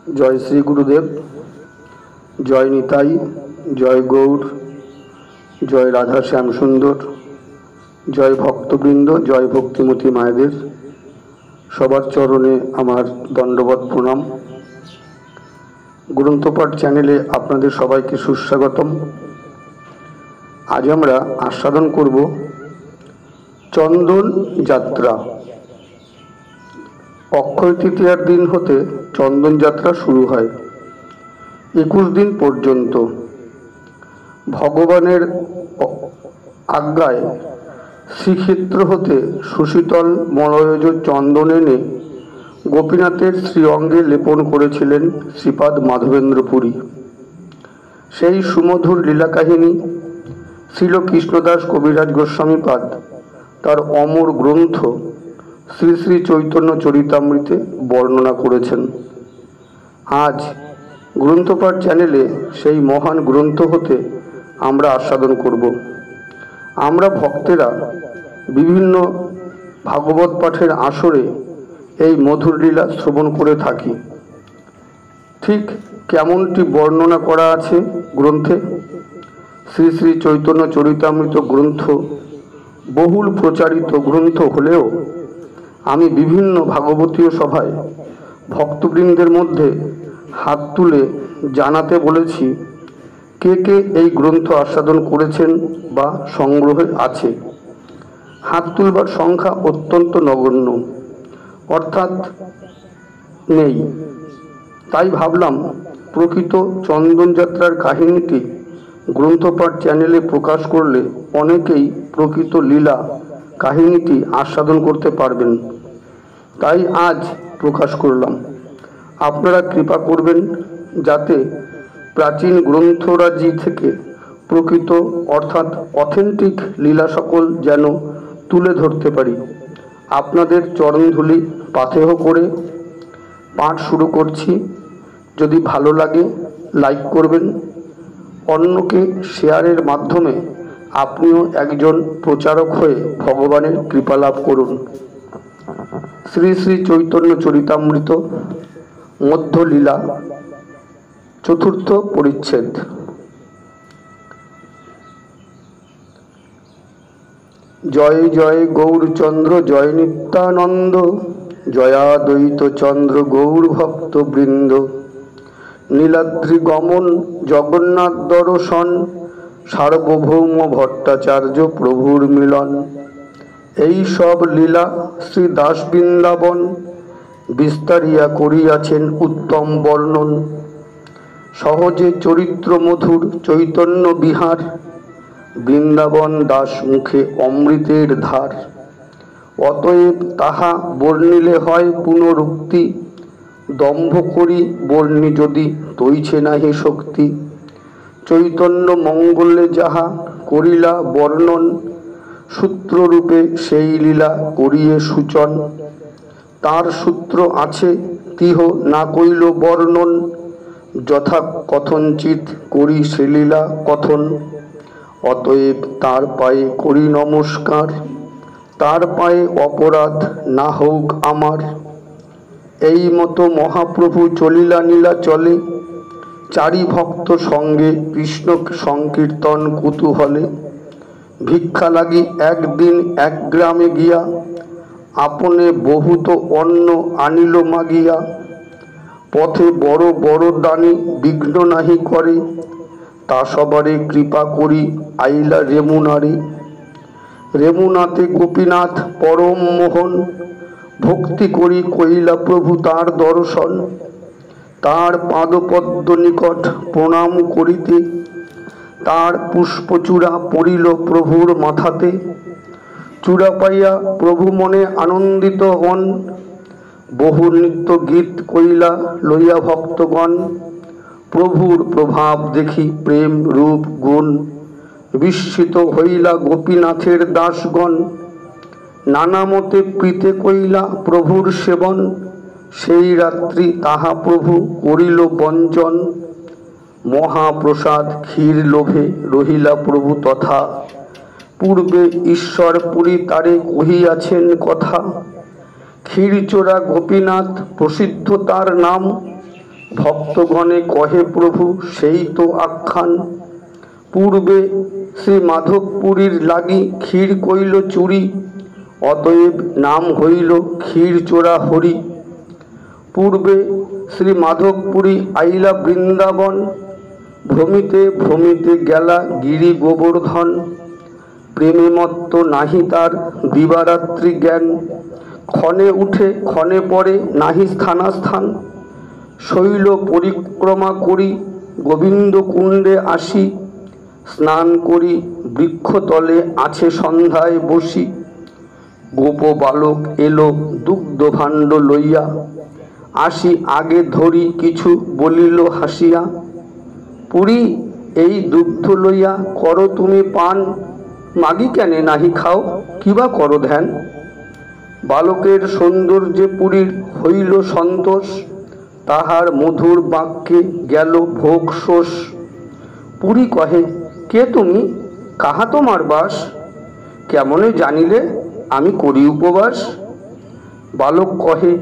जय श्री गुरुदेव, जय निताई, जय गौर, जय राधा श्याम सुंदर, जय भक्तबृंद, जय भक्तिमती मायेदेर सबार चरणे आमार दंडवत प्रणाम। ग्रंथपाठ चैनेले आपनादेर सबाइके सुस्वागतम। आज आमरा आस्वादन करब चंदन यात्रा। अक्षय तृतीयार दिन होते चंदन यात्रा शुरू है 21 दिन पर्यन्त। भगवानेर आज्ञाय श्रीक्षेत्र होते सुशीतल मलयज चंदन एने गोपीनाथेर श्रीअंगे लेपन करेछिलेन श्रीपाद माधवेंद्र पुरी। सेई सुमधुर लीला काहिनी श्रील कृष्णदास कविराज गोस्वामीपाद तार अमर ग्रंथ श्री श्री चैतन्य चरितामृते वर्णना करेছেন। आज ग्रंथपाठ चैनेले सेई महान ग्रंथ होते आमरा आस्वादन करब। आमरा भक्तेरा विभिन्न भागवत पाठेर आसरे এই मधुर लीला श्रवण करे थाकी। ठीक केमनटी वर्णना करा आछे ग्रंथे। श्री श्री चैतन्य चरितामृत ग्रंथ बहुल प्रचारित ग्रंथ हलेও आमी विभिन्न भागवतीय सभाय भक्तबृंदेर मध्य हाथ तुले जानाते बोलेछि के के এই গ্রন্থ आस्वादन करेছেন বা সংগ্রহে আছে। हाथ तुलबार संख्या अत्यंत नगण्य, अर्थात नेই। ताई भाबलाम प्रकृत चंदन यात्रार काहिनीटी ग्रंथपाठ चैनेले प्रकाश करले अनेकेई प्रकृत लीला काहिनीटी आस्वादन करते पारबेन। ताई आज प्रकाश करलाम। आपनारा कृपा करबेन जाते प्राचीन ग्रंथराजी थेके प्रकृत अर्थात अथेंटिक लीला सकल जेन तुले धरते पारी। आपनादेर चरणधुली पाथेय करे पाठ शुरू करछि। यदि भालो लागे लाइक करबेन, अन्यके शेयारेर माध्यमे आपनिओ एकजन प्रचारक हये भगवानेर कृपा लाभ करुन। श्री श्री चैतन्य चरितामृत मध्य लीला चतुर्थ परिच्छेद। जय जय गौरचंद्र जय नित्यानंद, जयाद्वैत चंद्र गौर भक्त बृंद। नीलाद्रि गमन जगन्नाथ दर्शन, सार्वभौम भट्टाचार्य प्रभुर मिलन। এই সব লীলা শ্রী দাস বৃন্দাবন বিস্তারিয়া করিয়াছেন উত্তম বর্ণন। সহজে চরিত্র মধুর চৈতন্য বিহার, বৃন্দাবন দাস মুখে অমৃতের ধার। অতএব তাহা বর্ণিলে হয় পুনরুক্তি, দম্ভ করি বর্ণি যদি তৈছে নাহি শক্তি। চৈতন্য মঙ্গলে যাহা করিলা বর্ণন, সূত্ররূপে সেই লীলা করিয়ে সূচন। তার সূত্র আছে তিহ না কইল বর্ণন, যথা কথঞ্চিত করি সে লীলা কথন। অতএব তার পায়ে করি নমস্কার, তার পায়ে অপরাধ না হোক আমার। এই মতো মহাপ্রভু চলিলা নীলা চলে, চারি ভক্ত সঙ্গে কৃষ্ণ সংকীর্তন কুতূহলে। ভিক্ষা লাগি একদিন এক গ্রামে গিয়া, আপনে বহুত অন্ন আনিল মাগিয়া। পথে বড় বড় দানি বিঘ্ন নাহি করে, তা সবারে কৃপা করি আইলা রেমুনারে। রেমুনাতে গোপীনাথ পরম মোহন, ভক্তি করি কইলা প্রভু তার দর্শন। তার পাদপদ্ম নিকট প্রণাম করিতে, তার পুষ্পচূড়া পড়িল প্রভুর মাথাতে। চূড়া পাইয়া প্রভু মনে আনন্দিত হন, বহু নৃত্য গীত কইলা লইয়া ভক্তগণ। প্রভুর প্রভাব দেখি প্রেম রূপ গুণ, বিস্মিত হইলা গোপীনাথের দাসগণ। নানা মতে প্রীতে কইলা প্রভুর সেবন, সেই রাত্রি তাহা প্রভু করিল বঞ্চন। মহাপ্রসাদ ক্ষীর লোভে রহিলা প্রভু তথা, পূর্বে ঈশ্বর পুরী তারে কহিয়াছেন কথা। ক্ষীরচোরা গোপীনাথ প্রসিদ্ধ তার নাম, ভক্তগণে কহে প্রভু সেই তো আখ্যান। পূর্বে শ্রী মাধবপুরীর লাগি ক্ষীর কইল চুরি, অতএব নাম হইল ক্ষীর চোরা হরি। পূর্বে শ্রী মাধবপুরী আইলা বৃন্দাবন, ভ্রমিতে ভ্রমিতে গেলা গিরি গোবর্ধন। প্রেমে মত্ত নাহি তার দিবারাত্রি জ্ঞান, ক্ষণে উঠে ক্ষণে পড়ে নাহি স্থানাস্থান। শৈল পরিক্রমা করি গোবিন্দ কুণ্ডে আসি, স্নান করি বৃক্ষতলে আছে সন্ধ্যায় বসি। গোপ বালক এলো দুগ্ধ ভাণ্ড লইয়া, আসি আগে ধরি কিছু বলিল হাসিয়া। পুরী এই দুগ্ধ লইয়া করো তুমি পান, মাগি কেনে নাহি খাও কিবা করো ধ্যান। বালকের সৌন্দর্যে পুরীর হইল সন্তোষ, তাহার মধুর বাক্যে গেল ভোগ শোষ। পুরী কহে কে তুমি, কাহা তোমার বাস, কেমনে জানিলে আমি করি উপবাস। বালক কহে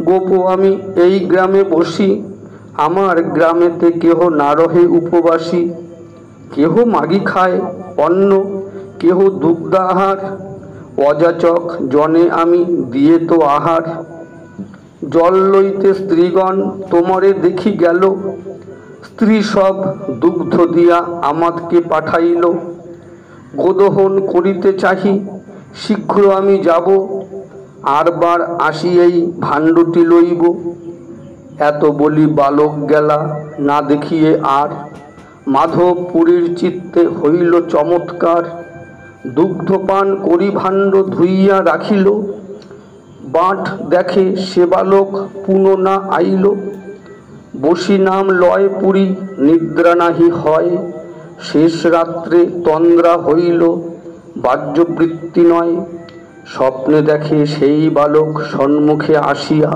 গোপ আমি এই গ্রামে বসি, আমার গ্রামেতে কেহ না রহে উপবাসী। কেহ মাগি খায় অন্ন, কেহ দুগ্ধাহার, অযাচক জনে আমি দিয়ে তো আহার। জল লইতে স্ত্রীগণ তোমারে দেখি গেল, স্ত্রী সব দুগ্ধ দিয়া আমাদকে পাঠাইল। গোদহন করিতে চাহি শীঘ্র আমি যাব, আরবার আসি এই ভাণ্ডটি লইব। এত বলি বালক গেলা না দেখিয়ে আর, মাধবপুরীর চিত্তে হইল চমৎকার। দুগ্ধপান করি ভাণ্ড ধুইয়া রাখিল, বাঁট দেখে সে বালক পুনঃ না আইল। বসি নাম লয় পুরী নিদ্রা নাহি হয়, শেষ রাত্রে তন্দ্রা হইল বাহ্যবৃত্তি নয়। স্বপ্নে দেখে সেই বালক সম্মুখে আসিয়া,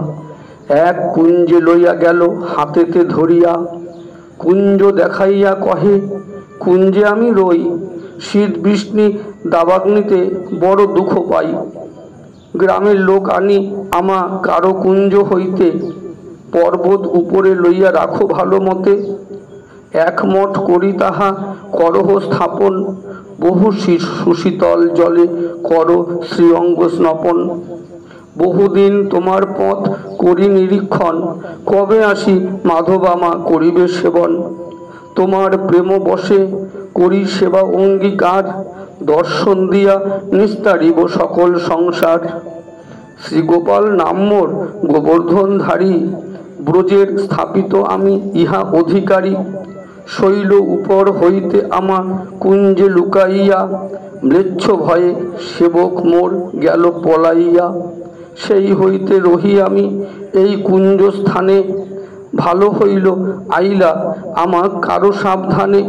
এক কুঞ্জে লইয়া গেল হাতেতে ধরিয়া। কুঞ্জ দেখাইয়া কহে কুঞ্জে আমি রই, শীত বৃষ্টি দাবাগ্নিতে বড় দুঃখ পাই। গ্রামের লোক আনি আমা কারো কুঞ্জ হইতে, পর্বত উপরে লইয়া রাখো ভালো মতে। এক মঠ করি তাহা করহ স্থাপন, বহু সুশীতল জলে করো শ্রীঅঙ্গ স্নপন। বহুদিন তোমার পথ করি নিরীক্ষণ, কবে আসি মাধবামা করিবে সেবন। তোমার প্রেম বশে করি সেবা অঙ্গীকার, দর্শন দিয়া নিস্তারিব সকল সংসার। শ্রীগোপাল নাম মোর গোবর্ধনধারী, ব্রজের স্থাপিত আমি ইহা অধিকারী। শৈল উপর হইতে আমার কুঞ্জে লুকাইয়া, ম্লেচ্ছ ভয়ে সেবক মোর গেল পলাইয়া। সেই হইতে রহি আমি এই কুঞ্জ স্থানে, ভালো হইল আইলা আমার কারো সাবধানে।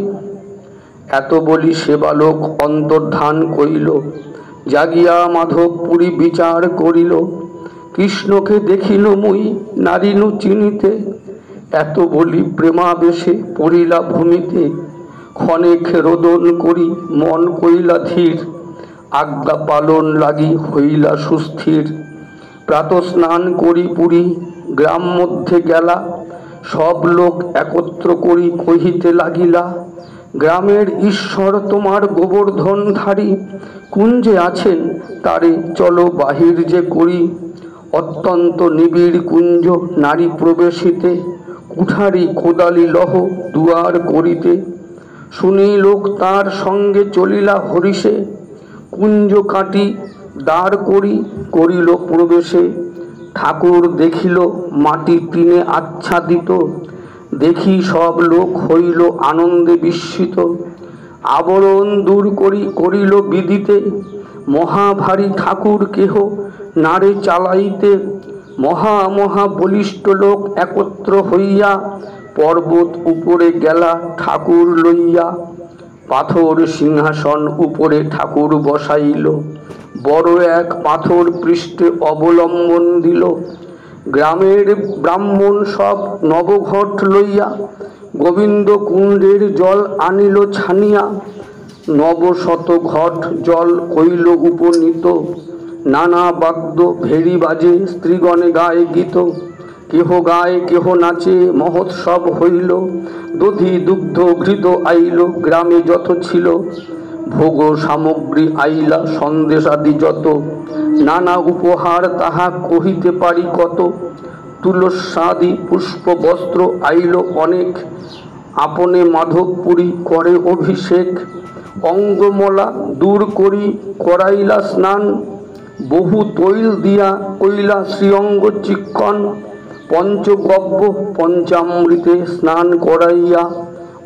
এত বলি সে বালক অন্তর্ধান কইল, জাগিয়া মাধবপুরী বিচার করিল। কৃষ্ণকে দেখিল মুই নারিনু চিনিতে, এত বলি প্রেমাবেশে পড়িলা ভূমিতে। ক্ষণেক রোদন করি মন কইলা ধীর, আজ্ঞা পালন লাগি হইলা সুস্থির। প্রাতঃস্নান করি পুরী গ্রাম মধ্যে গেলা, সব লোক একত্র করি কহিতে লাগিলা। গ্রামের ঈশ্বর তোমার গোবর্ধনধারী, কুঞ্জে আছেন তারে চলো বাহির যে করি। অত্যন্ত নিবিড় কুঞ্জ নারী প্রবেশিতে, কুঠারি কোদালি লহ দুয়ার করিতে। শুনি লোক তার সঙ্গে চলিলা হরিষে, কুঞ্জ কাটি দ্বার করি করিল প্রবেশে। ঠাকুর দেখিল মাটি টিনে আচ্ছাদিত, দেখি সব লোক হইল আনন্দে বিস্মিত। আবরণ দূর করি করিল বিদিতে, মহাভারী ঠাকুর কেহ নারে চালাইতে। মহা মহা বলিষ্ঠ লোক একত্র হইয়া, পর্বত উপরে গেলা ঠাকুর লইয়া। পাথর সিংহাসন উপরে ঠাকুর বসাইল, বড় এক পাথর পৃষ্ঠে অবলম্বন দিল। গ্রামের ব্রাহ্মণ সব নবঘট লইয়া, গোবিন্দ কুণ্ডের জল আনিল ছানিয়া। নবশত ঘট জল কইল উপনীত, নানা বাদ্য ভেরি বাজে স্ত্রীগণে গায়ে গীত। কেহ গায় কেহ নাচে মহোৎসব হইল, দধি দুগ্ধ ঘৃত আইল গ্রামে যত ছিল, ভোগ সামগ্রী আইলা সন্দেশ আদি যত, নানা উপহার তাহা কহিতে পারি কত, তুলস্যাদি পুষ্প বস্ত্র আইল অনেক, আপনে মাধবপুরী করে অভিষেক, অঙ্গমলা দূর করি করাইলা স্নান, বহু তৈল দিয়া কইলা শ্রীঅঙ্গ চিক্কণ, পঞ্চগব্য পঞ্চামৃতে স্নান করাইয়া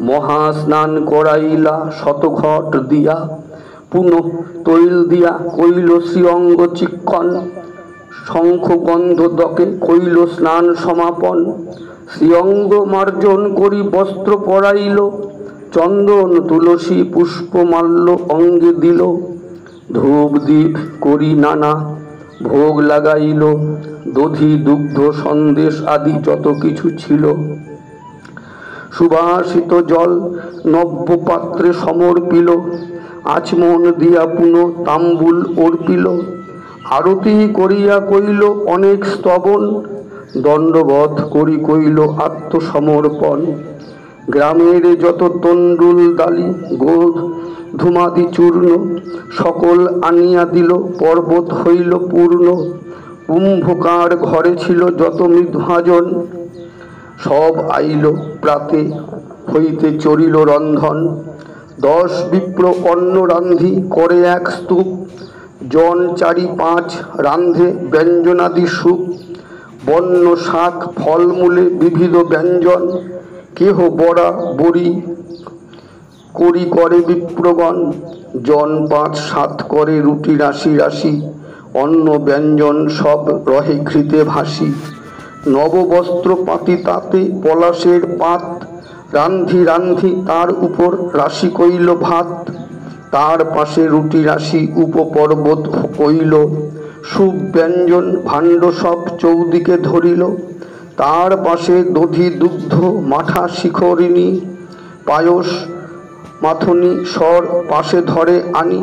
মহাস্নান করাইলা শতঘট দিয়া, পুনঃ তৈল দিয়া কইল শ্রীঅঙ্গ চিক্কণ, শঙ্খ গন্ধ দকে কইল স্নান সমাপন, শ্রীঅঙ্গ মার্জন করি বস্ত্র পরাইল, চন্দন তুলসী পুষ্পমাল্য অঙ্গে দিল, ধূপ দীপ করি নানা ভোগ লাগাইল, দধি দুগ্ধ সন্দেশ আদি যত কিছু ছিল, সুবাসিত জল নব্য পাত্রে সমর্পিল, আচমন দিয়া পুনঃ তাম্বুল অর্পিল, আরতি করিয়া কইল অনেক স্তবন, দণ্ডবধ করি কইল আত্মসমর্পণ, গ্রামের যত তণ্ডুল দালি গোধ ধুমাদি চূর্ণ, সকল আনিয়া দিল পর্বত হইল পূর্ণ, কুম্ভকার ঘরে ছিল যত মৃদভাজন, সব আইল প্রাতে হইতে চরিল রন্ধন, 10 বিপ্র অন্ন রান্ধি করে এক স্তূপ, জন 4-5 রান্ধে ব্যঞ্জনাদি সুপ, বন্য শাক ফলমূলে বিবিধ ব্যঞ্জন, কেহ বড়া বড়ি করি করে বিপ্রগণ, জন 5-7 করে রুটি রাশি রাশি, অন্ন ব্যঞ্জন সব রহে ঘৃতে ভাসি, নববস্ত্র পাতি তাতে পলাশের পাত, রান্ধি রান্ধি তার উপর রাশি কইল ভাত, তার পাশে রুটি রাশি উপপর্বত কইল, সুব্যঞ্জন ভাণ্ড সব চৌদিকে ধরিল, তার পাশে দধি দুগ্ধ মাঠা শিখরিণী, পায়স মাথনি স্বর পাশে ধরে আনি,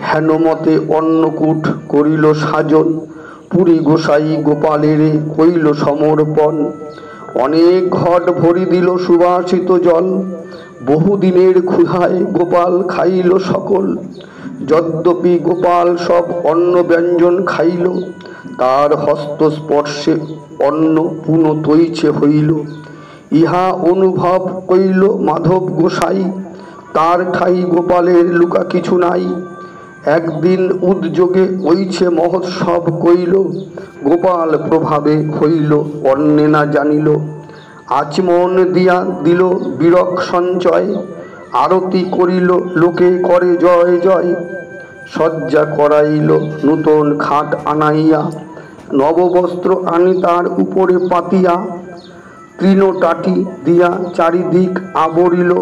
হেনমতে অন্নকূট করিল সাজন, পুরী গোসাই গোপালেরে কইল সমর্পণ, অনেক ঘট ভরি দিল সুবাসিত জল, বহুদিনের ক্ষুধায় গোপাল খাইল সকল, যদ্যপি গোপাল সব অন্ন ব্যঞ্জন খাইল, তার হস্তস্পর্শে অন্ন পুনঃ তৈছে হইল, ইহা অনুভব কইল মাধব গোসাই, তার ঠাই গোপালের লুকা কিছু নাই, একদিন উদ্যোগে ওইছে মহোৎসব কইল, গোপাল প্রভাবে হইল অন্নে না জানিল, আচমন দিয়া দিল বীরক সঞ্চয়, আরতি করিল লোকে করে জয় জয়, সজ্জা করাইল নূতন খাট আনাইয়া, নববস্ত্র আনি তার উপরে পাতিয়া, তৃণটাটি দিয়া চারিদিক আবরিল,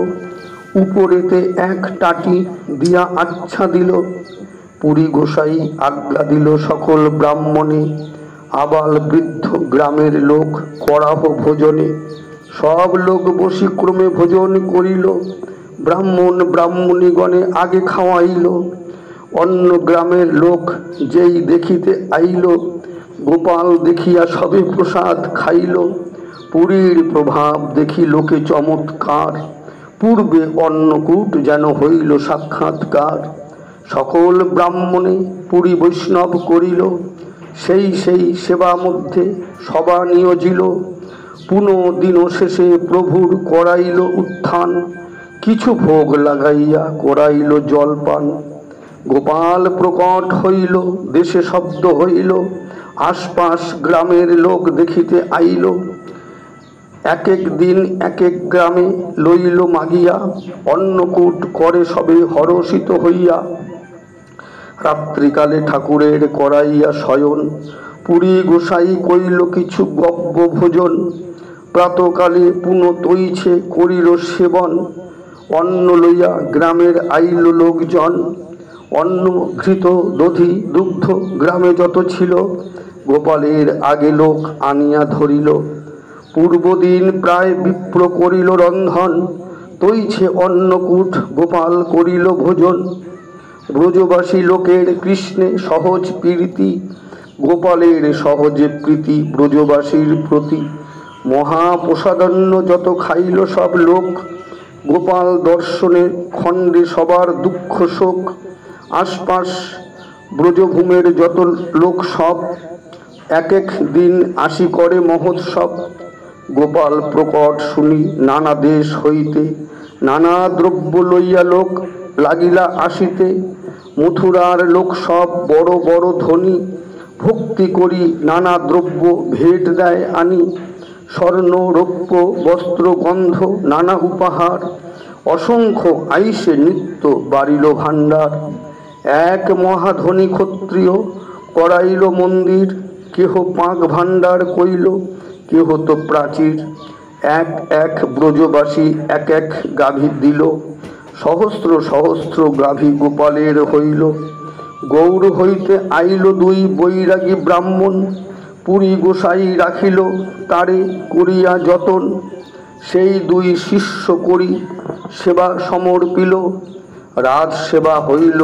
উপরেতে এক টাটি দিয়া আচ্ছা দিল, পুরী গোসাই আজ্ঞা দিল সকল ব্রাহ্মণে, আবাল বৃদ্ধ গ্রামের লোক করাহ ভোজনে, সব লোক বসি ক্রমে ভোজন করিল, ব্রাহ্মণ ব্রাহ্মণীগণে আগে খাওয়াইল, অন্য গ্রামের লোক যেই দেখিতে আইল, গোপাল দেখিয়া সবে প্রসাদ খাইল, পুরীর প্রভাব দেখি লোকে চমৎকার, পূর্বে অন্নকূট যেন হইল সাক্ষাৎকার, সকল ব্রাহ্মণে পুরী বৈষ্ণব করিল, সেই সেই সেবা মধ্যে সভা নিয়োজিল, পুনঃ দিন শেষে প্রভুর করাইল উত্থান, কিছু ভোগ লাগাইয়া করাইল জলপান, গোপাল প্রকট হইল দেশে শব্দ হইল, আশপাশ গ্রামের লোক দেখিতে আইল, এক এক দিন এক এক গ্রামে লইল মাগিয়া, অন্নকূট করে সবে হরষিত হইয়া, রাত্রিকালে ঠাকুরের করাইয়া শয়ন, পুরী গোসাই কইল কিছু গব্য ভোজন, প্রাতকালে পুনঃ তৈছে করিল সেবন, অন্ন লইয়া গ্রামের আইল লোকজন, অন্ন ঘৃত দধি দুগ্ধ গ্রামে যত ছিল, গোপালের আগে লোক আনিয়া ধরিল, পূর্বদিন প্রায় বিপ্র করিল রন্ধন, তৈছে অন্নকূট গোপাল করিল ভোজন, ব্রজবাসী লোকের কৃষ্ণে সহজ প্রীতি, গোপালের সহজে প্রীতি ব্রজবাসীর প্রতি, মহাপ্রসাদন্য যত খাইল সব লোক, গোপাল দর্শনে খণ্ডে সবার দুঃখ শোক। আশপাশ ব্রজভূমের যত লোক সব, এক এক দিন আসি করে মহোৎসব। গোপাল প্রকট শুনি নানা দেশ হইতে, নানা দ্রব্য লইয়া লোক লাগিলা আসিতে। মথুরার লোক সব বড় বড় ধনী, ভক্তি করি নানা দ্রব্য ভেট দেয় আনি। স্বর্ণ রৌপ্য বস্ত্র গন্ধ নানা উপহার, অসংখ্য আইসে নিত্য বাড়িল ভাণ্ডার। এক মহাধনী ক্ষত্রিয় করাইল মন্দির, কেহ পাঁক ভাণ্ডার কইল, কেহ তো প্রাচীর। এক এক ব্রজবাসী এক এক গাভী দিল, সহস্র সহস্র গাভী গোপালের হইল। গৌর হইতে আইল দুই বৈরাগী ব্রাহ্মণ, পুরী গোসাই রাখিল তারে করিয়া যতন। সেই দুই শিষ্য করি সেবা সমর্পিল, রাজ সেবা হইল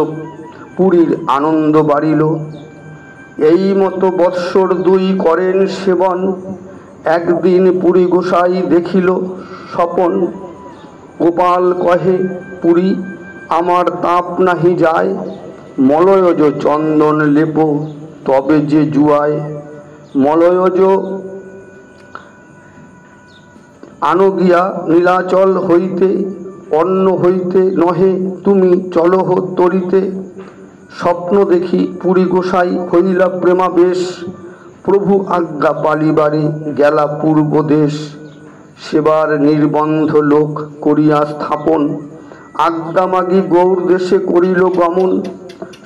পুরীর আনন্দ বাড়িল। এই মতো বৎসর দুই করেন সেবন, একদিন পুরী গোসাই দেখিল স্বপন। গোপাল কহে পুরী আমার তাপ নাহি যায়, মলয়জ চন্দন লেপ তবে যে জুয়ায়। মলয়জ আনগিয়া নীলাচল হইতে, অন্ন হইতে নহে তুমি চলহ তরিতে। স্বপ্ন দেখি পুরী গোসাই হইলা প্রেমাবেশ, প্রভু আজ্ঞা পালিবারে গেলা পূর্ব দেশ। সেবার নির্বন্ধ লোক করিয়া স্থাপন, আজ্ঞা মাগি গৌর দেশে করিল গমন।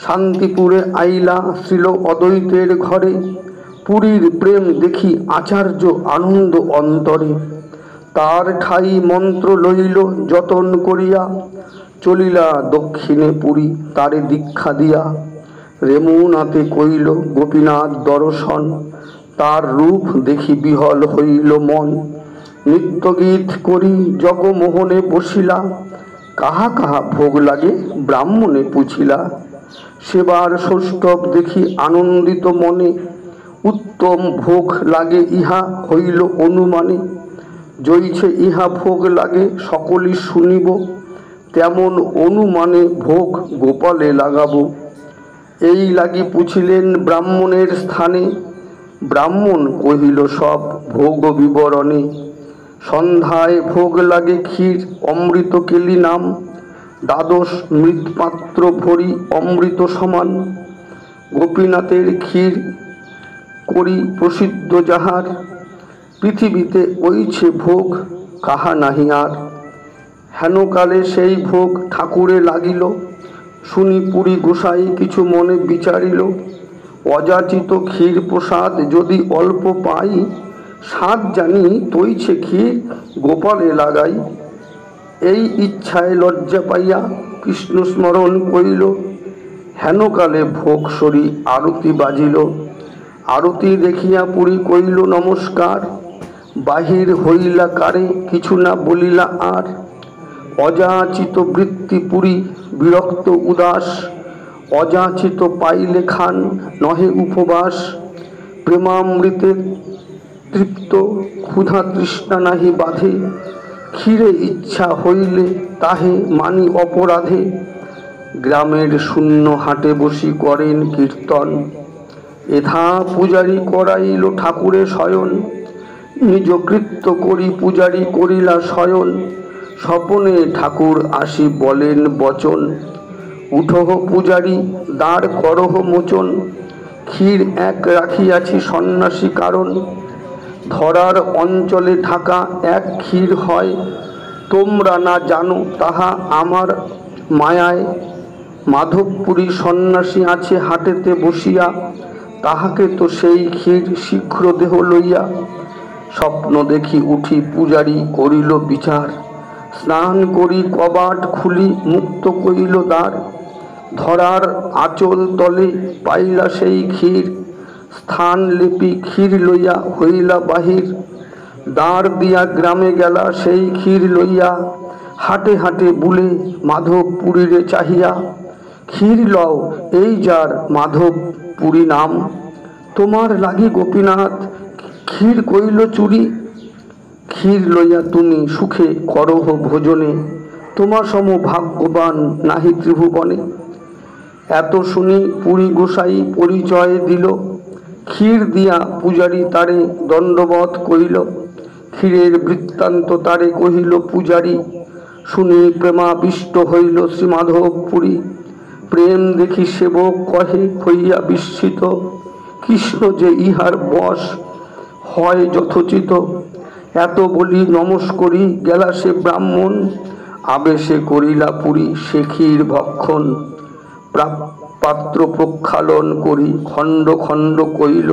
শান্তিপুরে আইলা শ্রীল অদ্বৈতের ঘরে, পুরীর প্রেম দেখি আচার্য আনন্দ অন্তরে। তার ঠাই মন্ত্র লইল যতন করিয়া, চলিলা দক্ষিণে পুরী তারে দীক্ষা দিয়া। রেমুনাতে কইল গোপীনাথ দর্শন, তার রূপ দেখি বিহল হইল মন। নিত্যগীত করি জগমোহনে বসিলা, কাহা কাহা ভোগ লাগে ব্রাহ্মণে পুছিলা। সেবার সৌষ্ঠব দেখি আনন্দিত মনে, উত্তম ভোগ লাগে ইহা হইল অনুমানে। জইছে ইহা ভোগ লাগে সকলই শুনিব, তেমন অনুমানে ভোগ গোপালে লাগাবো। এই লাগি পুছিলেন ব্রাহ্মণের স্থানে, ব্রাহ্মণ কহিল সব ভোগ বিবরণে। সন্ধ্যায় ভোগ লাগে ক্ষীর অমৃত কেলি নাম, দ্বাদশ মৃৎপাত্র ভরি অমৃত সমান। গোপীনাথের ক্ষীর করি প্রসিদ্ধ যাহার, পৃথিবীতে ওইছে ভোগ কাহা নাহি আর। হেনকালে সেই ভোগ ঠাকুরে লাগিল, শুনি পুরী গোসাই কিছু মনে বিচারিল। অযাচিত ক্ষীর প্রসাদ যদি অল্প পাই, স্বাদ জানি তৈছে ক্ষীর গোপালে লাগাই। এই ইচ্ছায় লজ্জা পাইয়া কৃষ্ণ স্মরণ করিল, হেনকালে ভোগ সরি আরতি বাজিল। আরতি দেখিয়া পুরী কইল নমস্কার, বাহির হইলা কারে কিছু না বলিলা আর। অযাচিত বৃত্তি পুরী বিরক্ত উদাস, অযাচিত পাইলে খান নহে উপবাস। প্রেমামৃতে তৃপ্ত ক্ষুধা তৃষ্ণা নাহি বাধে, ক্ষীরে ইচ্ছা হইলে তাহে মানি অপরাধে। গ্রামের শূন্য হাটে বসি করেন কীর্তন, এথা পূজারি করাইল ঠাকুরে শয়ন। নিজ কৃত্য করি পূজারি করিলা শয়ন, স্বপনে ঠাকুর আসি বলেন বচন। উঠহ পূজারি দ্বার করহ মোচন, ক্ষীর এক রাখিয়াছি সন্ন্যাসী কারণ। ধরার অঞ্চলে ঢাকা এক ক্ষীর হয়, তোমরা না জানো তাহা আমার মায়ায়। মাধবপুরী সন্ন্যাসী আছে হাটেতে বসিয়া, তাহাকে তো সেই ক্ষীর শীঘ্র দেহ লইয়া। স্বপ্ন দেখি উঠি পূজারি করিল বিচার, স্নান করি কবাট খুলি মুক্ত করিল দ্বার। ধরার আঁচল তলে পাইলা সেই ক্ষীর, স্থান লিপি ক্ষীর লইয়া হইলা বাহির। দ্বার দিয়া গ্রামে গেলা সেই ক্ষীর লইয়া, হাটে হাটে বুলে মাধবপুরীরে চাহিয়া। ক্ষীর লও এই যার মাধবপুরী নাম, তোমার লাগি গোপীনাথ ক্ষীর কইল চুরি, ক্ষীর লইয়া তুমি সুখে করহ ভোজনে, তোমার সম ভাগ্যবান নাহি ত্রিভুবনে। এত শুনি পুরী গোসাই পরিচয় দিল, ক্ষীর দিয়া পূজারী তারে দণ্ডবৎ কইল। ক্ষীরের বৃত্তান্ত তারে কহিল পূজারী, শুনি প্রেমাবিষ্ট হইল শ্রীমাধব পুরী। প্রেম দেখি সেবক কহে হইয়া বিস্মিত, কৃষ্ণ যে ইহার বশ হয় যথোচিত। এত বলি নমস্করি গেলা সে ব্রাহ্মণ, আবেশে করিলা পুরী সে ক্ষীর ভক্ষণ। পাত্র প্রক্ষালন করি খণ্ড খণ্ড কইল,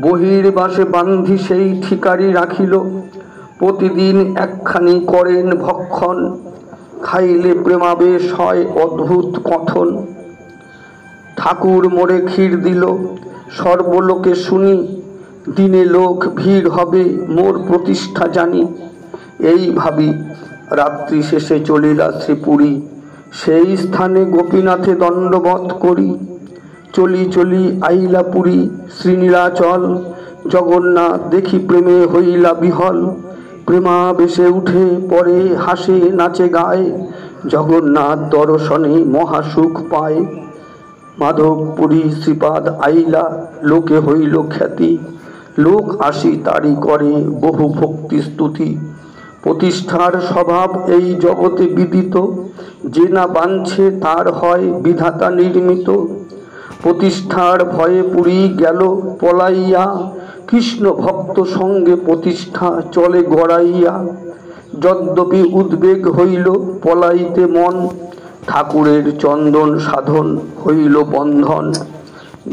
বহির্বাসে বান্ধি সেই ঠিকারি রাখিল। প্রতিদিন একখানি করেন ভক্ষণ, খাইলে প্রেমাবেশ হয় অদ্ভুত কথন। ঠাকুর মোরে ক্ষীর দিল সর্বলোকে শুনি, দিনে লোক ভিড় হবে মোর প্রতিষ্ঠা জানি। এই ভাবি রাত্রি শেষে চলিলা শ্রীপুরী, সেই স্থানে গোপীনাথে দণ্ডবৎ করি। চলি চলি আইলা পুরী শ্রীনীলাচল, জগন্নাথ দেখি প্রেমে হইলা বিহল। প্রেমাবেশে উঠে পরে হাসে নাচে গায়, জগন্নাথ দর্শনে মহাসুখ পায়। মাধবপুরী শ্রীপাদ আইলা লোকে হইল খ্যাতি, লোক আসি তারি করে বহু ভক্তি স্তুতি। প্রতিষ্ঠার স্বভাব এই জগতে বিদিত, যে না বাঞ্ছে তার হয় বিধাতা নির্মিত। প্রতিষ্ঠার ভয়ে পুরী গেল পলাইয়া, কৃষ্ণ ভক্ত সঙ্গে প্রতিষ্ঠা চলে গড়াইয়া। যদ্যপি উদ্বেগ হইল পলাইতে মন, ঠাকুরের চন্দন সাধন হইল বন্ধন।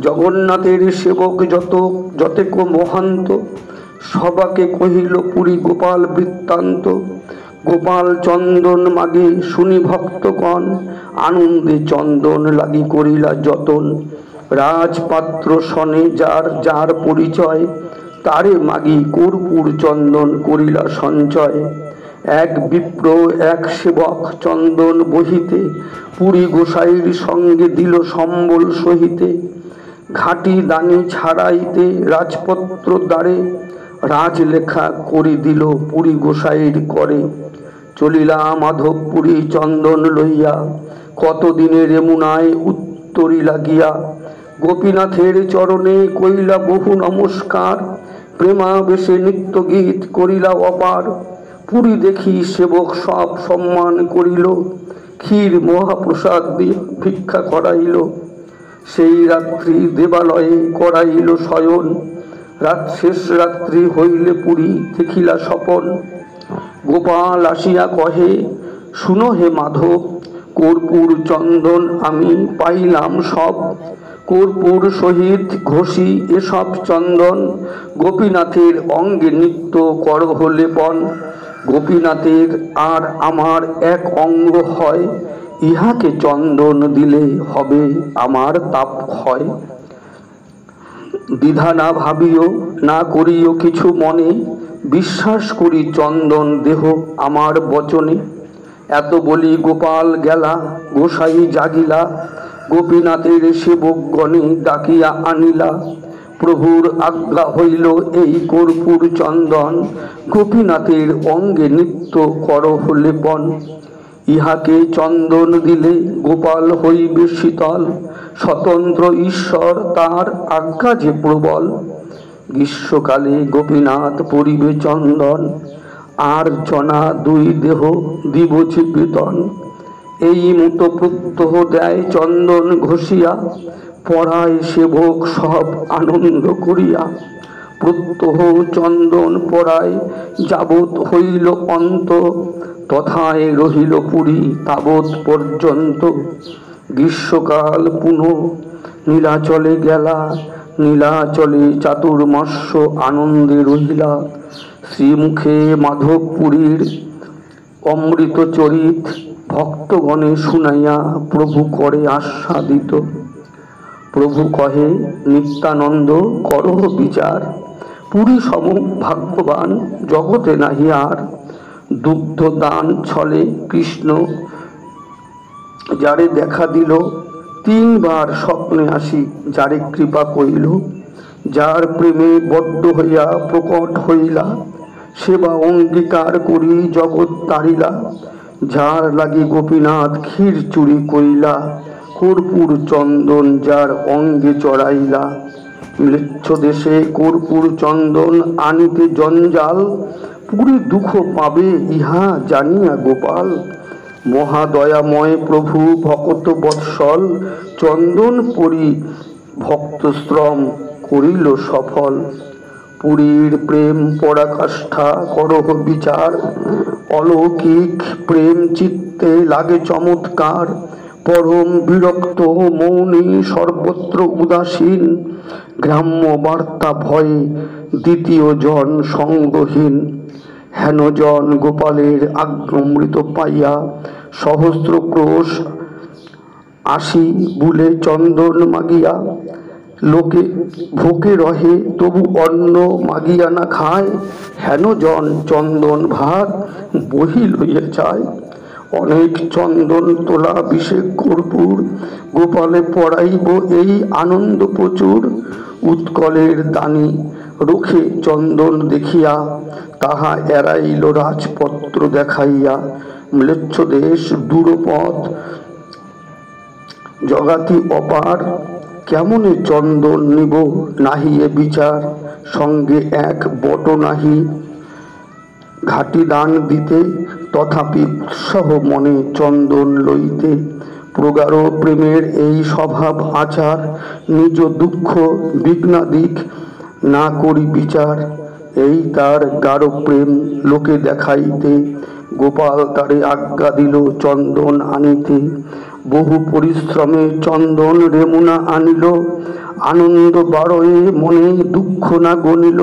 জগন্নাথের সেবক যতেক মহান্ত, সবাকে কহিল পুরী গোপাল বৃত্তান্ত। গোপাল চন্দন মাগে শুনি ভক্তগণ, আনন্দে চন্দন লাগি করিলা যতন। রাজপাত্র সনে যার যার পরিচয়, তারে মাগি কর্পূর চন্দন করিলা সঞ্চয়। এক বিপ্র এক সেবক চন্দন বহিতে, পুরী গোসাইর সঙ্গে দিল সম্বল সহিতে। ঘাটি দানি ছাড়াইতে রাজপত্র দ্বারে, রাজলেখা করি দিল পুরী গোসাইর করে। চলিলা মাধবপুরী চন্দন লইয়া, কতদিনে রেমুনায় উত্তরি লাগিয়া। গোপীনাথের চরণে কইলা বহু নমস্কার, প্রেমাবেশে নিত্য গীত করিলা অপার। পুরী দেখি সেবক সব সম্মান করিল, ক্ষীর মহাপ্রসাদ দিয়ে ভিক্ষা করাইল। সেই রাত্রি দেবালয়ে করাইল শয়ন, শেষ রাত্রি হইলে পুরী দেখিলা স্বপন। গোপাল আসিয়া কহে শুনো হে মাধব, কর্পূর চন্দন আমি পাইলাম সব। কর্পূর সহিত ঘষি এসব চন্দন, গোপীনাথের অঙ্গে নিত্য করহ লেপন। গোপীনাথের আর আমার এক অঙ্গ হয়, ইহাকে চন্দন দিলে হবে আমার তাপ ক্ষয়। দ্বিধা না ভাবিও না করিও কিছু মনে, বিশ্বাস করি চন্দন দেহ আমার বচনে। এত বলি গোপাল গেলা গোসাই জাগিলা, গোপীনাথের সেবকগণে ডাকিয়া আনিলা। প্রভুর আজ্ঞা হইল এই কর্পূর চন্দন, গোপীনাথের অঙ্গে নিত্য করহ লেপন। ইহাকে চন্দন দিলে গোপাল হইবে শীতল, স্বতন্ত্র ঈশ্বর তার আজ্ঞা যে প্রবল। গ্রীষ্মকালে গোপীনাথ পরিবে চন্দন, আর জনা দুই দেহ দিব যে বেতন। এই মতো প্রত্যহ দেয় চন্দন ঘষিয়া, পড়ায় সেবক সব আনন্দ করিয়া। প্রত্যহ চন্দন পড়ায় যাবৎ হইল অন্ত, তথায় রহিল পুরী তাবৎ পর্যন্ত। গ্রীষ্মকাল পুনঃ নীলাচলে গেলা, নীলাচলে চাতুর্মাস্য আনন্দে রহিলা। শ্রীমুখে মাধবপুরীর অমৃত চরিত, ভক্তগণে শুনাইয়া প্রভু করে আস্বাদিত। প্রভু কহে নিত্যানন্দ করহ বিচার, পুরী সম ভাগ্যবান জগতে নাহি আর। দুগ্ধ দান ছলে কৃষ্ণ যারে দেখা দিল, তিনবার স্বপ্নে আসি যারে কৃপা কইল। যার প্রেমে বদ্ধ হইয়া প্রকট হইলা, সেবা অঙ্গীকার করি জগৎ তারিলা। যার লাগি গোপীনাথ ক্ষীর চুরি কইলা, কর্পূর চন্দন যার অঙ্গে চড়াইলা। ম্লেচ্ছ দেশে কর্পূর চন্দন আনিতে জঞ্জাল, পুরী দুঃখ পাবে ইহা জানিয়া গোপাল। মহাদয়াময় প্রভু ভকত বৎসল, চন্দন পরি ভক্তশ্রম করিল সফল। পুরীর প্রেম পরাকাষ্ঠা করহ বিচার, অলৌকিক প্রেম চিত্তে লাগে চমৎকার। পরম বিরক্ত মৌনী সর্বত্র উদাসীন, গ্রাম্য বার্তা ভয়ে দ্বিতীয় জন সঙ্গহীন। হেনজন গোপালের আজ্ঞামৃত পাইয়া, সহস্র ক্রোশ আসি বুলে চন্দন মাগিয়া। লোকে ভোকে রহে তবু অন্ন মাগিয়া না খায়, হেনজন চন্দন ভার বহি লইয়া যায়। অনেক চন্দন তোলা বিশেষ কর্পূর, গোপালে পড়াইব এই আনন্দ প্রচুর। উৎকলের দানি রুখে চন্দন দেখিয়া, তাহা এড়াইল রাজপত্র দেখাইয়া। ম্লেচ্ছ দেশ দূরপথ জগাতি অপার, কেমনে চন্দন নিব নাহিয়ে বিচার। সঙ্গে এক বট নাহি ঘাটি দান দিতে, তথাপি উৎসাহ মনে চন্দন লইতে। প্রগাঢ় প্রেমের এই স্বভাব আচার, নিজ দুঃখ বিঘ্নাদিক না করি বিচার। এই তার গাঢ় প্রেম লোকে দেখাইতে, গোপাল তারে আজ্ঞা দিল চন্দন আনিতে। বহু পরিশ্রমে চন্দন রেমুনা আনিল, আনন্দ বারয়ে মনে দুঃখ না গনিল।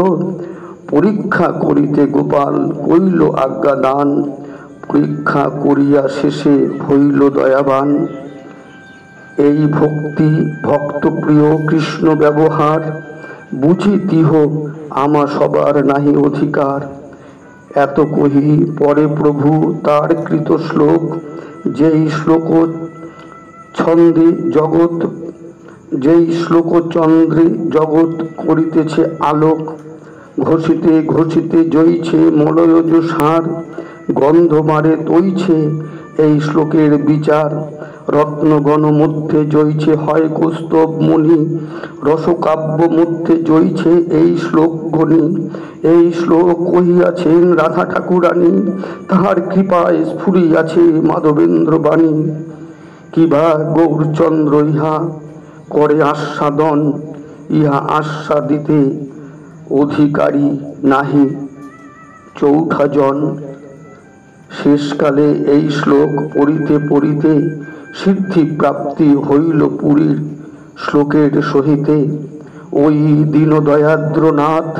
পরীক্ষা করিতে গোপাল কইল আজ্ঞা দান, পরীক্ষা করিয়া শেষে হইল দয়াবান। এই ভক্তি ভক্তপ্রিয় কৃষ্ণ ব্যবহার, বুঝি তিহ আমা সবার নাহি অধিকার। এত কহি পরে প্রভু তার কৃত শ্লোক, যেই শ্লোক ছন্দে জগৎ, যেই শ্লোক চন্দ্রে জগৎ করিতেছে আলোক। ঘষিতে ঘষিতে জইছে মলয়জ সার, গন্ধ মারে তৈছে এই শ্লোকের বিচার। রত্নগণ মধ্যে জইছে হয় কৌস্তব মণি, রসকাব্য মধ্যে জইছে এই শ্লোক গণি। এই শ্লোক কহিয়াছেন রাধা ঠাকুরানী, তাহার কৃপায় স্ফুরিয়াছে মাধবেন্দ্র বাণী। কিবা গৌরচন্দ্র ইহা করে আস্বাদন, ইহা আস্বাদিতে অধিকারী নাহি চৌঠা জন। শেষকালে এই শ্লোক পড়িতে পড়িতে, সিদ্ধি প্রাপ্তি হইল পুরীর শ্লোকের সহিতে। ওই দীনদয়াদ্রনাথ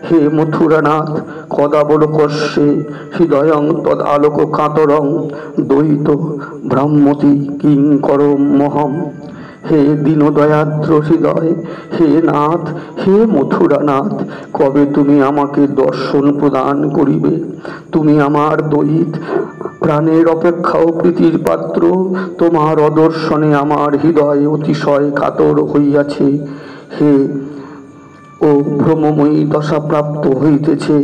হে মথুরানাথ, কদাবলোকস্যে হৃদয়ং তদ আলোক কাতরং, দ্বৈত ব্রাহ্মতি কিঙ্করম মহম। হে দীনদয়াদ্র হৃদয়, হে নাথ, হে মথুরানাথ, কবে তুমি আমাকে দর্শন প্রদান করিবে? তুমি আমার দৈত প্রাণের অপেক্ষাও প্রীতির পাত্র। তোমার অদর্শনে আমার হৃদয় অতিশয় কাতর হইয়াছে। হে ও ভ্রমময়ী দশা প্রাপ্ত হইতেছে,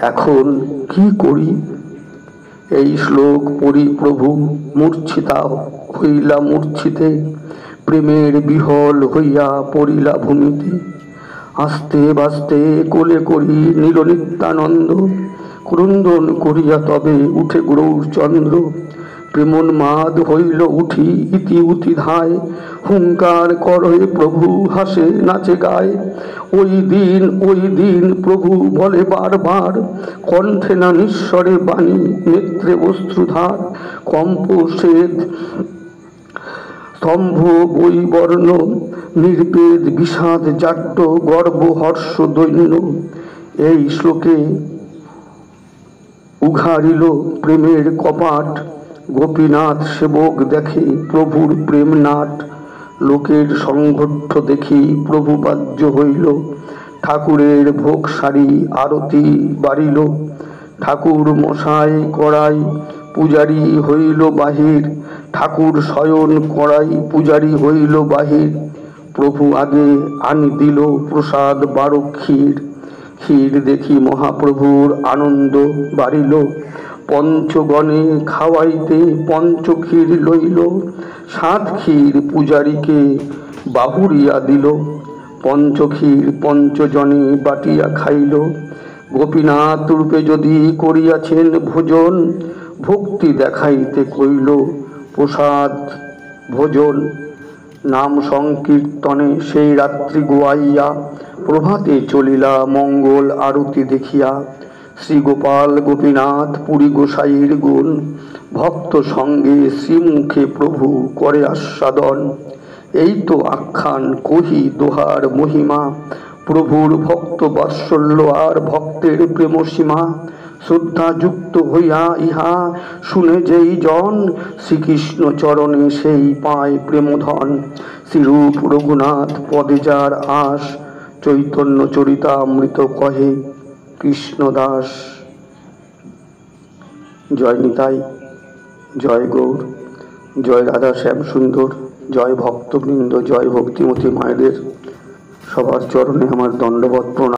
এখন কি করি? এই শ্লোক পড়ি প্রভু মূর্ছিতা হইলা মূর্ছিতে, প্রেমের বিহল হইয়া পড়িলা ভূমিতে। আস্তে বাস্তে কোলে করি নীল নিত্যানন্দ, ক্রন্দন করিয়া তবে উঠে গৌরচন্দ্র। প্রেমোন্মাদ হইল উঠি ইতি উতি ধায়, হুঙ্কার করে প্রভু হাসে নাচে গায়। ওই দিন প্রভু বলে বারবার, কণ্ঠে না নিঃস্বরে বাণী নেত্রে অশ্রুধার। কম্প শ্বেত স্তম্ভ বৈবর্ণ, নির্বেদ বিষাদ জাড্য গর্ব হর্ষ দৈন্য। এই শ্লোকে উঘারিল প্রেমের কপাট, গোপীনাথ সেবক দেখে প্রভুর প্রেম নাট। লোকের সংঘর্ষ দেখি প্রভু বাহ্য হইল, ঠাকুরের ভোগ সারি আরতি বাড়িল। ঠাকুর মশাই কড়াই পূজারি হইল বাহির, ঠাকুর শয়ন কড়াই পূজারি হইল বাহির। প্রভু আগে আনি দিল প্রসাদ 12 ক্ষীর। ক্ষীর দেখি মহাপ্রভুর আনন্দ বাড়িল, পঞ্চগণে খাওয়াইতে পঞ্চক্ষীর লইল। 7 ক্ষীর পূজারীকে বাহুরিয়া দিল, পঞ্চক্ষীর পঞ্চজনে বাটিয়া খাইল। গোপীনাথ রূপে যদি করিয়াছেন ভোজন, ভক্তি দেখাইতে কইল প্রসাদ ভোজন। নাম সংকীর্তনে সেই রাত্রি গোয়াইয়া, প্রভাতে চলিলা মঙ্গল আরতি দেখিয়া। শ্রীগোপাল গোপীনাথ পুরী গোসাইর গুণ, ভক্ত সঙ্গে শ্রীমুখে প্রভু করে আস্বাদন। এই তো আখ্যান কহি দোহার মহিমা, প্রভুর ভক্ত বাৎসল্য আর ভক্তের প্রেম সীমা। শ্রদ্ধা যুক্ত হইয়া ইহা শুনে যেই জন, শ্রীকৃষ্ণ চরণে সেই পায় প্রেমধন। শ্রীরূপ রঘুনাথ পদে যার আস, চৈতন্য চরিতামৃত কহে কৃষ্ণদাস। জয় নিতাই, জয় গৌর, জয় রাধা শ্যাম সুন্দর, জয় ভক্তবৃন্দ, জয় ভক্তিমতী মায়েদের। সবার চরণে আমার দণ্ডবত প্রণাম।